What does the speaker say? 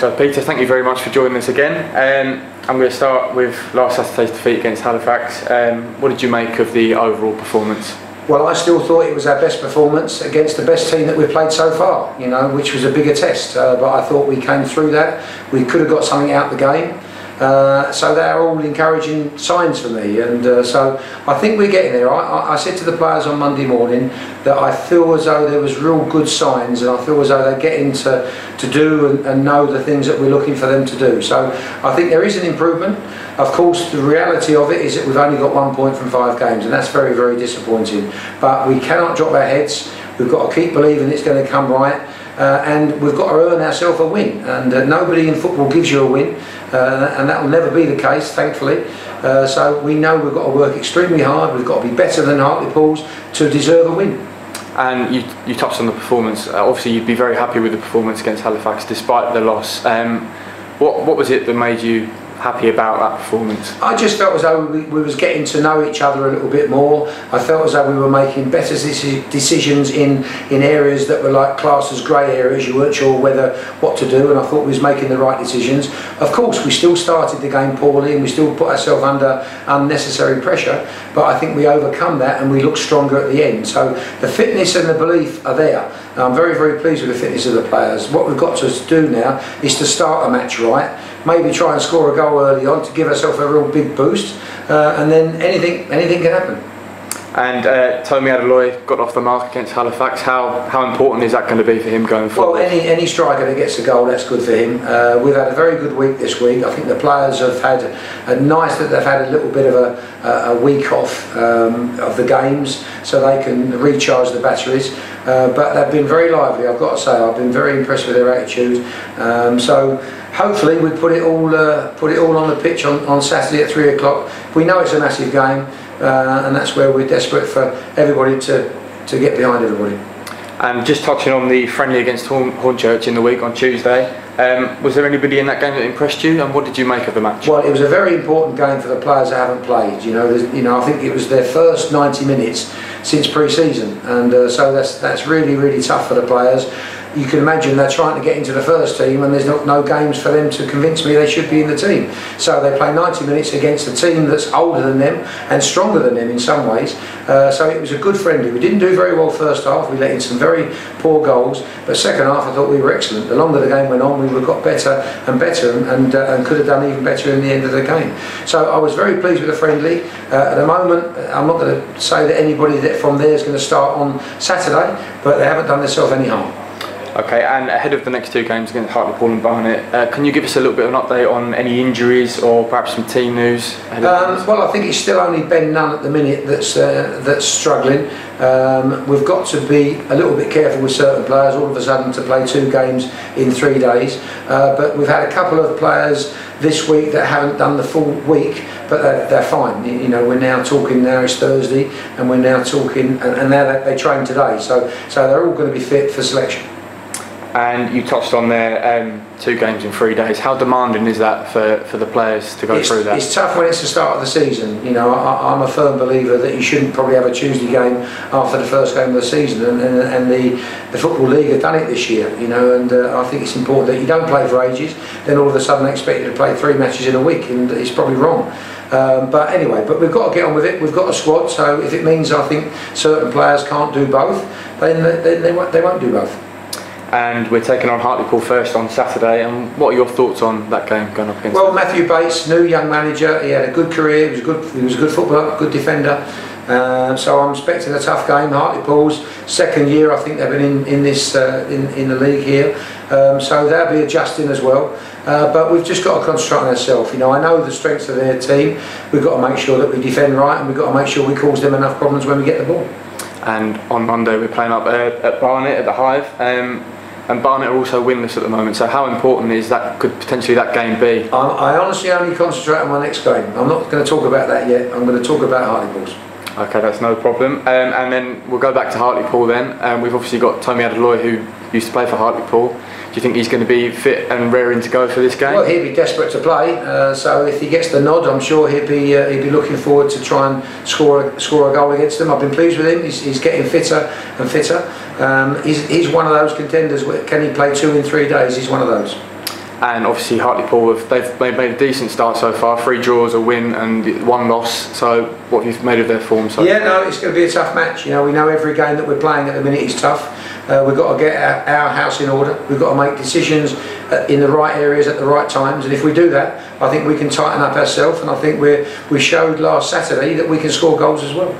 So Peter, thank you very much for joining us again. I'm going to start with last Saturday's defeat against Halifax. What did you make of the overall performance? Well, I still thought it was our best performance against the best team that we've played so far, you know, which was a bigger test. But I thought we came through that. We could have got something out of the game. So they're all encouraging signs for me, and so I think we're getting there. I said to the players on Monday morning that I feel as though there was real good signs, and I feel as though they're getting to do and know the things that we're looking for them to do. So I think there is an improvement. Of course, the reality of it is that we've only got 1 point from 5 games, and that's very, very disappointing. But we cannot drop our heads. We've got to keep believing it's going to come right. And we've got to earn ourselves a win, and nobody in football gives you a win, and that will never be the case, thankfully. So we know we've got to work extremely hard. We've got to be better than Hartlepool's to deserve a win. And you touched on the performance. Obviously you'd be very happy with the performance against Halifax despite the loss. What was it that made you happy about that performance? I just felt as though we was getting to know each other a little bit more. I felt as though we were making better decisions in areas that were like classed as grey areas. You weren't sure what to do, and I thought we was making the right decisions. Of course, we still started the game poorly, and we still put ourselves under unnecessary pressure, but I think we overcome that and we look stronger at the end. So the fitness and the belief are there. I'm very, very pleased with the fitness of the players. What we've got to do now is to start a match right, maybe try and score a goal early on to give ourselves a real big boost, and then anything can happen. And Tommy Adeloye got off the mark against Halifax. How important is that going to be for him going forward? Well, any striker that gets a goal, that's good for him. We've had a very good week this week. I think the players have had nice that they've had a little bit of a week off of the games, so they can recharge the batteries. But they've been very lively, I've got to say. I've been very impressed with their attitude. So hopefully we put it all on the pitch on Saturday at 3 o'clock. We know it's a massive game, and that's where we're desperate for everybody to get behind everybody. And just touching on the friendly against Hornchurch in the week on Tuesday, was there anybody in that game that impressed you, and what did you make of the match? Well, it was a very important game for the players that haven't played. You know, I think it was their first 90 minutes since pre-season, and so that's really, really tough for the players. You can imagine they're trying to get into the first team, and there's no games for them to convince me they should be in the team. So they play 90 minutes against a team that's older than them and stronger than them in some ways. So it was a good friendly. We didn't do very well first half. We let in some very poor goals, but second half I thought we were excellent. The longer the game went on, we got better and better, and could have done even better in the end of the game. So I was very pleased with the friendly. At the moment, I'm not going to say that anybody from there is going to start on Saturday, but they haven't done themselves any harm. Okay, and ahead of the next 2 games against Hartlepool and Barnet, can you give us a little bit of an update on any injuries or perhaps some team news? Well, I think it's still only Ben Nunn at the minute that's struggling. We've got to be a little bit careful with certain players all of a sudden to play 2 games in 3 days. But we've had a couple of players this week that haven't done the full week, but they're fine. You know, we're now talking, now it's Thursday, and we're now talking, and now they train today, so they're all going to be fit for selection. And you touched on their 2 games in 3 days. How demanding is that for the players to go through that? It's tough when it's the start of the season. You know, I'm a firm believer that you shouldn't probably have a Tuesday game after the first game of the season, and the Football League have done it this year. You know, and I think it's important that you don't play for ages, then all of a sudden expect you to play 3 matches in a week, and it's probably wrong. But anyway, we've got to get on with it. We've got a squad, so if it means I think certain players can't do both, then they won't do both. And we're taking on Hartlepool first on Saturday, and what are your thoughts on that game going up against? Well, Matthew Bates, new young manager, he had a good career, he was a good footballer, good defender, so I'm expecting a tough game. Hartlepool's 2nd year, I think they've been in the league here, so they'll be adjusting as well, but we've just got to concentrate on ourselves. You know, I know the strengths of their team. We've got to make sure that we defend right, and we've got to make sure we cause them enough problems when we get the ball. And on Monday we're playing up at Barnet at the Hive, and Barnet are also winless at the moment, so how important is that, could potentially that game be? I honestly only concentrate on my next game. I'm not going to talk about that yet. I'm going to talk about Hartlepool's. Okay, that's no problem. And then we'll go back to Hartlepool then. We've obviously got Tommy Adeloye, who used to play for Hartlepool. Do you think he's going to be fit and raring to go for this game? Well, he'll be desperate to play. So if he gets the nod, I'm sure he'll be looking forward to try and score a goal against them. I've been pleased with him. He's getting fitter and fitter. He's one of those contenders. Can he play 2 in 3 days? He's one of those. and obviously Hartlepool they've made a decent start so far. 3 draws, a win, and 1 loss. So what have you made of their form? So yeah, no, it's going to be a tough match. You know, we know every game that we're playing at the minute is tough. We've got to get our house in order. We've got to make decisions in the right areas at the right times, and if we do that, I think we can tighten up ourselves. And I think we showed last Saturday that we can score goals as well.